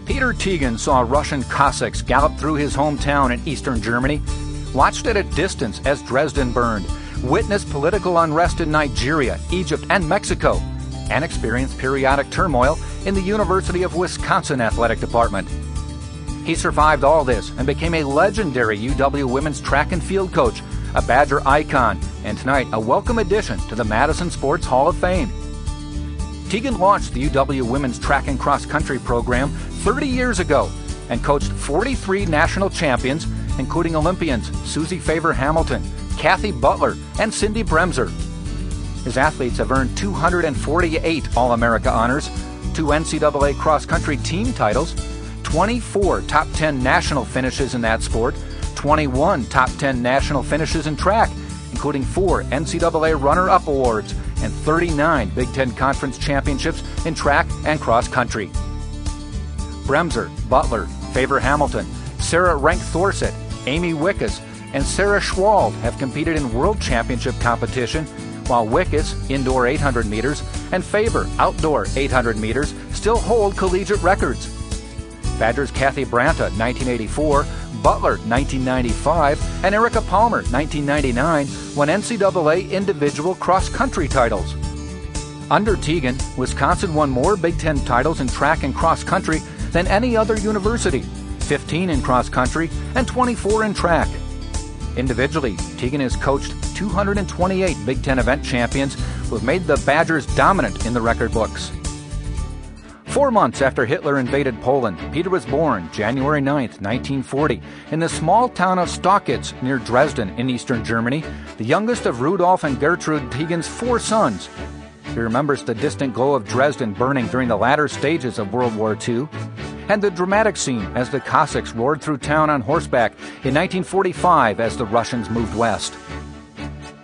Peter Tegen saw Russian Cossacks gallop through his hometown in eastern Germany, watched at a distance as Dresden burned, witnessed political unrest in Nigeria, Egypt, and Mexico, and experienced periodic turmoil in the University of Wisconsin athletic department. He survived all this and became a legendary UW women's track and field coach, a Badger icon, and tonight a welcome addition to the Madison Sports Hall of Fame. Tegen launched the UW women's track and cross country program 30 years ago and coached 43 national champions, including Olympians Susie Favor-Hamilton, Kathy Butler, and Cindy Bremser. His athletes have earned 248 All-America honors, 2 NCAA cross-country team titles, 24 top 10 national finishes in that sport, 21 top 10 national finishes in track, including 4 NCAA runner-up awards, and 39 Big Ten Conference championships in track and cross-country. Bremser, Butler, Favor-Hamilton, Sarah Rank-Thorsett, Amy Wickes, and Sarah Schwald have competed in World Championship competition, while Wickes, indoor 800 meters, and Favor, outdoor 800 meters, still hold collegiate records. Badgers Kathy Branta, 1984, Butler, 1995, and Erica Palmer, 1999, won NCAA individual cross-country titles. Under Tegen, Wisconsin won more Big Ten titles in track and cross-country than any other university, 15 in cross-country and 24 in track. Individually, Tegen has coached 228 Big Ten event champions who have made the Badgers dominant in the record books. 4 months after Hitler invaded Poland, Peter was born January 9, 1940, in the small town of Stockitz near Dresden in eastern Germany, the youngest of Rudolf and Gertrude Tegen's 4 sons. He remembers the distant glow of Dresden burning during the latter stages of World War II, and the dramatic scene as the Cossacks roared through town on horseback in 1945 as the Russians moved west.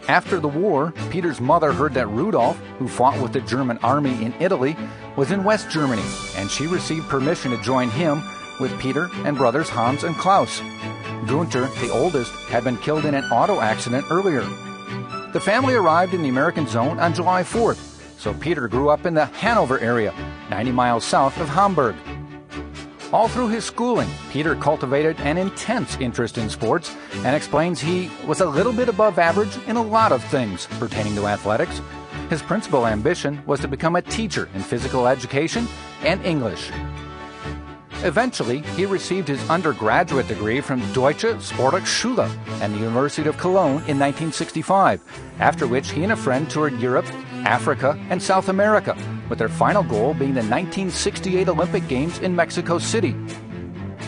After the war, Peter's mother heard that Rudolf, who fought with the German army in Italy, was in West Germany, and she received permission to join him with Peter and brothers Hans and Klaus. Gunther, the oldest, had been killed in an auto accident earlier. The family arrived in the American zone on July 4th, so Peter grew up in the Hanover area, 90 miles south of Hamburg. All through his schooling, Peter cultivated an intense interest in sports and explains he was a little bit above average in a lot of things pertaining to athletics. His principal ambition was to become a teacher in physical education and English. Eventually, he received his undergraduate degree from Deutsche Sporthochschule and the University of Cologne in 1965, after which he and a friend toured Europe, Africa, and South America, with their final goal being the 1968 Olympic Games in Mexico City.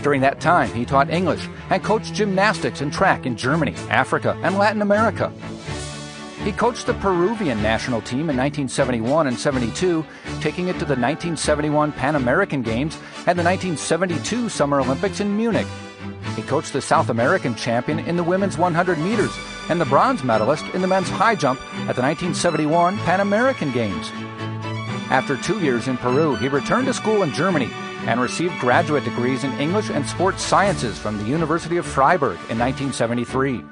During that time, he taught English and coached gymnastics and track in Germany, Africa, and Latin America. He coached the Peruvian national team in 1971 and 72, taking it to the 1971 Pan American Games and the 1972 Summer Olympics in Munich. He coached the South American champion in the women's 100 meters and the bronze medalist in the men's high jump at the 1971 Pan American Games. After 2 years in Peru, he returned to school in Germany and received graduate degrees in English and sports sciences from the University of Freiburg in 1973.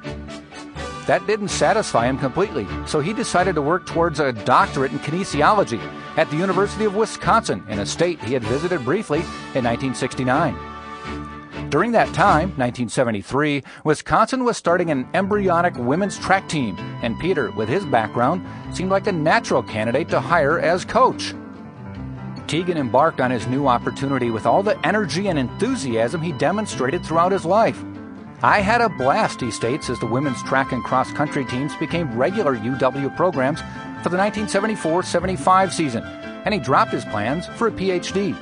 That didn't satisfy him completely, so he decided to work towards a doctorate in kinesiology at the University of Wisconsin, in a state he had visited briefly in 1969. During that time, 1973, Wisconsin was starting an embryonic women's track team, and Peter, with his background, seemed like a natural candidate to hire as coach. Tegen embarked on his new opportunity with all the energy and enthusiasm he demonstrated throughout his life. "I had a blast," he states, as the women's track and cross-country teams became regular UW programs for the 1974-75 season, and he dropped his plans for a PhD.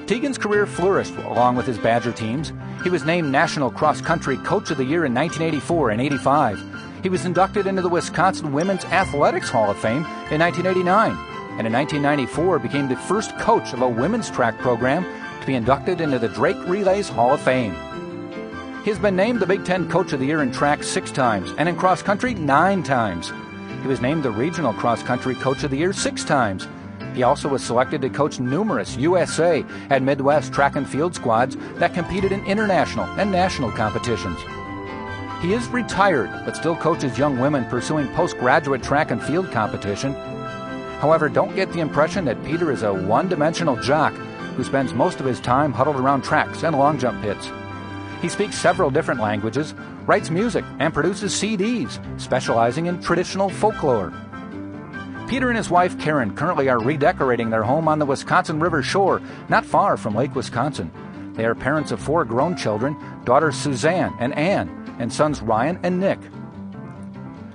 Tegen's career flourished along with his Badger teams. He was named National Cross Country Coach of the Year in 1984 and 85. He was inducted into the Wisconsin Women's Athletics Hall of Fame in 1989, and in 1994 became the first coach of a women's track program to be inducted into the Drake Relays Hall of Fame. He has been named the Big Ten Coach of the Year in track 6 times and in cross country 9 times. He was named the Regional Cross Country Coach of the Year 6 times. He also was selected to coach numerous USA and Midwest track and field squads that competed in international and national competitions. He is retired, but still coaches young women pursuing postgraduate track and field competition. However, don't get the impression that Peter is a one-dimensional jock who spends most of his time huddled around tracks and long jump pits. He speaks several different languages, writes music, and produces CDs, specializing in traditional folklore. Peter and his wife Karen currently are redecorating their home on the Wisconsin River shore, not far from Lake Wisconsin. They are parents of 4 grown children, daughters Suzanne and Ann, and sons Ryan and Nick.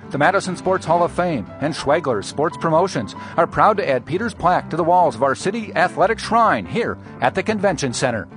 The Madison Sports Hall of Fame and Schwegler Sports Promotions are proud to add Peter's plaque to the walls of our city athletic shrine here at the Convention Center.